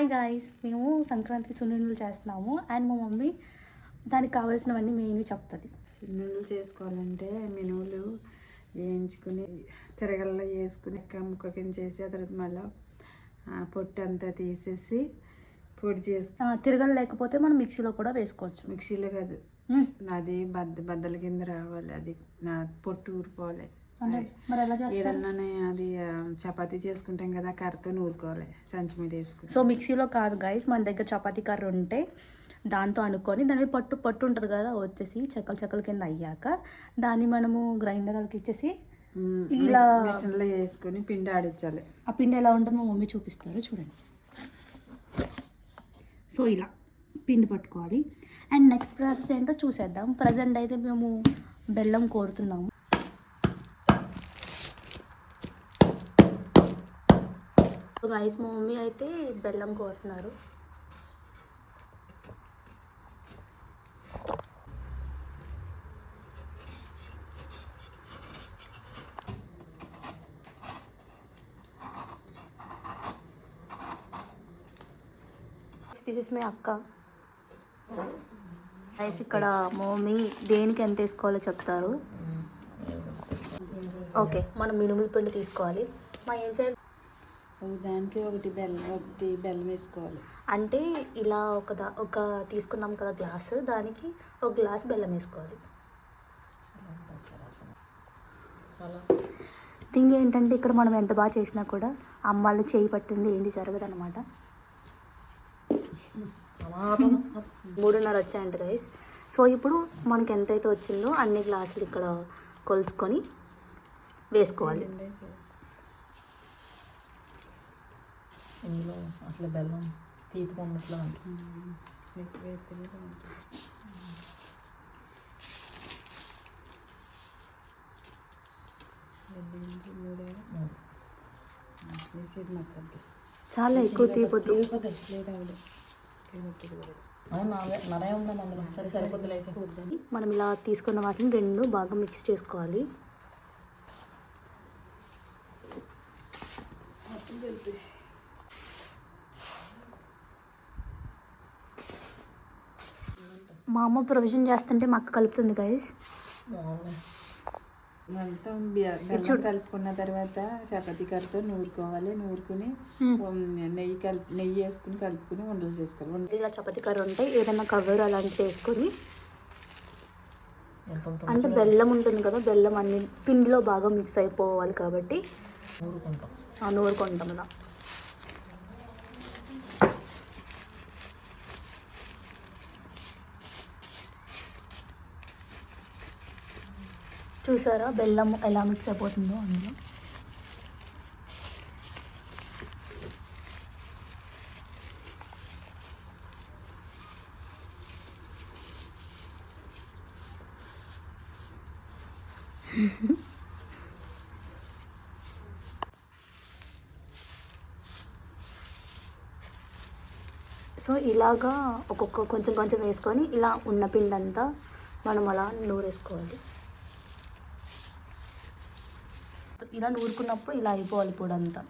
Hi guys, మేము సంక్రాంతికి సున్నుండలు చేస్తున్నాము. అండ్ మా మమ్మీ దానికి కావాల్సినవన్నీ మెయిన్వి చెప్తుంది. సున్నుండలు చేసుకోవాలంటే మినువులు వేయించుకుని తిరగల్లో వేసుకుని ముక్క కింద చేసి ఆ తర్వాత మళ్ళీ పొట్టు అంతా తీసేసి పొడి చేసి తిరగలు లేకపోతే మనం మిక్సీలో కూడా వేసుకోవచ్చు. మిక్సీలో కాదు, అది బద్దల కింద రావాలి, అది నా పొట్టు ఊరుకోవాలి. మరి ఎలా ఏదన్నా అది చపాతీ చేసుకుంటాం కదా, కర్రతో నూరుకోవాలి, సంచి మీద వేసుకుని. సో మిక్సీలో కాదు గైస్, మన దగ్గర చపాతీ కర్ర ఉంటే దాంతో అనుకొని దాని మీద పట్టు ఉంటుంది కదా, వచ్చేసి చెక్కల కింద అయ్యాక దాన్ని మనము గ్రైండర్కి ఇచ్చేసి ఇలా మిషన్లో వేసుకొని పిండి ఆడించాలి. ఆ పిండి ఎలా ఉంటుందో మా మమ్మీ చూపిస్తారు, చూడండి. సో ఇలా పిండి పట్టుకోవాలి. అండ్ నెక్స్ట్ ప్రాసెస్ ఏంటో చూసేద్దాం. ప్రజెంట్ అయితే మేము బెల్లం కోరుతున్నాము. గైస్, మా మమ్మీ అయితే బెల్లం కోరుతున్నారు. దిస్ ఇస్ మై అక్క. గైస్, ఇక్కడ మా మమ్మీ దేనికి ఎంత వేసుకోవాలో చెప్తారు. ఓకే, మనం మినుముల పిండి తీసుకోవాలి. మా ఏం చేయాలి, దానికి ఒకటి బెల్లం వేసుకోవాలి. అంటే ఇలా ఒక తీసుకున్నాం కదా గ్లాసు, దానికి ఒక గ్లాస్ బెల్లం వేసుకోవాలి. థింగ్ ఏంటంటే ఇక్కడ మనం ఎంత బాగా చేసినా కూడా అమ్మాళ్ళు చేయి పట్టింది ఏంది జరగదు అనమాట. 3:30 వచ్చాయంట గైస్. సో ఇప్పుడు మనకి ఎంతైతే వచ్చిందో అన్ని గ్లాసులు ఇక్కడ కొలుచుకొని వేసుకోవాలి. ఇందులో అసలు బెల్లం తీపి ఉన్నట్లు చాలా ఎక్కువ తీపొద్దు. నరే ఉందా అందులో, సరే సరిపోద్దులే. మనం ఇలా తీసుకున్న వాటిని రెండు బాగా మిక్స్ చేసుకోవాలి. మా అమ్మ ప్రొవిజన్ చేస్తుంటే మా అక్క కలుపుతుంది గైస్. మొత్తం బెల్లం కలుపుకున్న తర్వాత చపాతీ కర్రతో నూరుకోవాలి. నూరుకుని నెయ్యి వేసుకుని కలుపుకుని ఉండలు చేసుకోవాలి. ఇలా చపాతీ కర్ర ఉంటే ఏదైనా కవర్ అలాంటివి వేసుకొని, అంటే బెల్లం ఉంటుంది కదా, బెల్లం అన్ని పిండిలో బాగా మిక్స్ అయిపోవాలి కాబట్టి నూరుకుంటాం ఇలా. చూసారా బెల్లం ఎలా మిక్స్ అయిపోతుందో అందులో. సో ఇలాగా ఒక్కొక్క కొంచెం కొంచెం వేసుకొని ఇలా ఉన్న పిండి అంతా మనం అలా నూరేసుకోవాలి. ఇలా నూరుకున్నప్పుడు ఇలా అయిపోవాలి పొడి అంతా.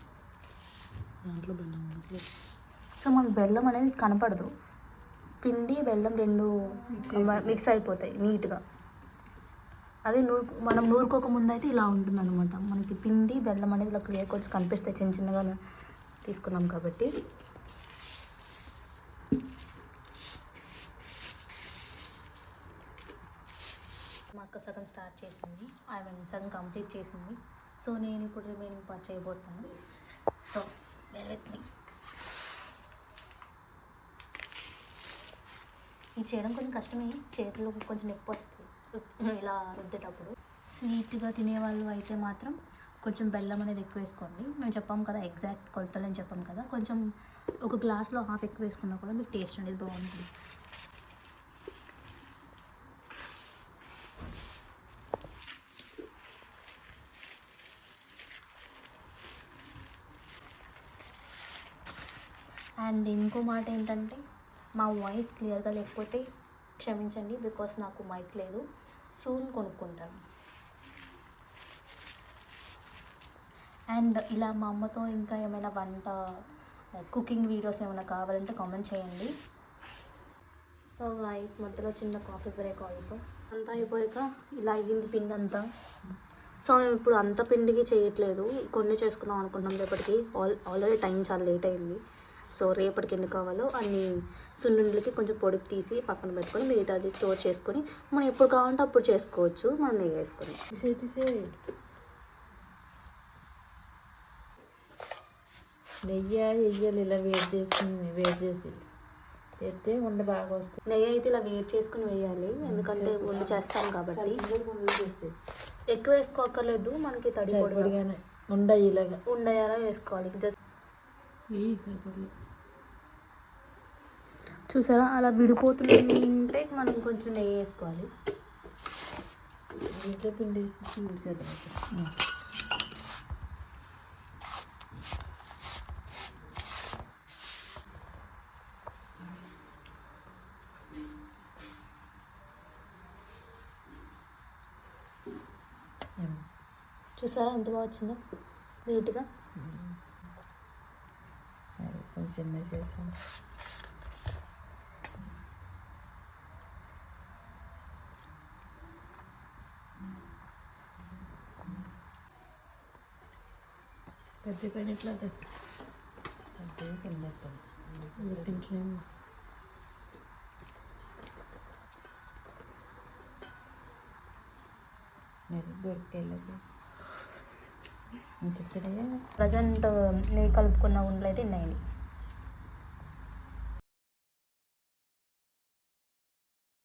దాంట్లో బెల్లం. సో మనకు బెల్లం అనేది కనపడదు, పిండి బెల్లం రెండు మిక్స్ అయిపోతాయి నీట్గా. అదే మనం నూరుకోకముందు అయితే ఇలా ఉంటుంది అనమాట. మనకి పిండి బెల్లం అనేది ఇలా క్లియర్ కొంచెం కనిపిస్తాయి, చిన్న చిన్నగా తీసుకున్నాం కాబట్టి. మా అక్క సగం స్టార్ట్ చేసింది, సగం కంప్లీట్ చేసింది. సో నేను ఇప్పుడు రిమైనింగ్ పార్ట్ చేయబోతున్నాను. So bear with me. ఇది చేయడం కొంచెం కష్టమే, చేతిలో కొంచెం నొప్పి వస్తుంది ఇలా రుద్దేటప్పుడు. స్వీట్గా తినేవాళ్ళు అయితే మాత్రం కొంచెం బెల్లం అనేది ఎక్కువ వేసుకోండి. మేము చెప్పాము కదా, ఎగ్జాక్ట్ కొలతలు అని చెప్పాము కదా, కొంచెం ఒక గ్లాస్లో హాఫ్ ఎక్కువ వేసుకున్నా కూడా మీకు టేస్ట్ అనేది బాగుంటుంది. అండ్ ఇంకో మాట ఏంటంటే, మా వాయిస్ క్లియర్గా లేకపోతే క్షమించండి, బికాస్ నాకు మైక్ లేదు. సూన్ కొనుక్కుంటాను. అండ్ ఇలా మా అమ్మతో ఇంకా ఏమైనా వంట కుకింగ్ వీడియోస్ ఏమైనా కావాలంటే కామెంట్ చేయండి. సో గాయస్ మధ్యలో చిన్న కాఫీ బ్రేక్ ఆల్సో. అంతా అయిపోయాక ఇలా అయ్యింది పిండి అంతా. సో మేము ఇప్పుడు అంత పిండికి చేయట్లేదు, కొన్ని చేసుకుందాం అనుకుంటున్నాం రేపటికి. ఆల్రెడీ టైం చాలా లేట్ అయింది. సో రేపటికి ఎన్ని కావాలో అన్ని సున్నుండలకి కొంచెం పొడికి తీసి పక్కన పెట్టుకొని మిగతాది స్టోర్ చేసుకొని మనం ఎప్పుడు కావాలంటే అప్పుడు చేసుకోవచ్చు. మనం నెయ్యి వేసుకొని తీసే నెయ్యి వెయ్యాలి. ఇలా వేడి చేసి ఎత్తే ఉండ బాగా వస్తుంది. నెయ్యి అయితే ఇలా వేడి చేసుకుని వేయాలి, ఎందుకంటే వండి చేస్తాం కాబట్టి. ఎక్కువ వేసుకోకర్లేదు, మనకి తడి పొడిగానే ఇలాగా ఉండేలా వేసుకోవాలి. జస్ట్ సరిపడలేదు. చూసారా అలా విడిపోతుంటే మనం కొంచెం నెయ్యి వేసుకోవాలి. ఇంట్లో పిండి వేసి చేద్దాం. చూసారా ఎంత బాగా వచ్చిందో నీట్గా. కొంచెం చిన్న చేసాను. పెద్ద పైన ఎట్లా తింటున్నాము. ప్రజెంట్ నెయ్యి కలుపుకున్న ఉండలు అయితే ఉన్నాయి.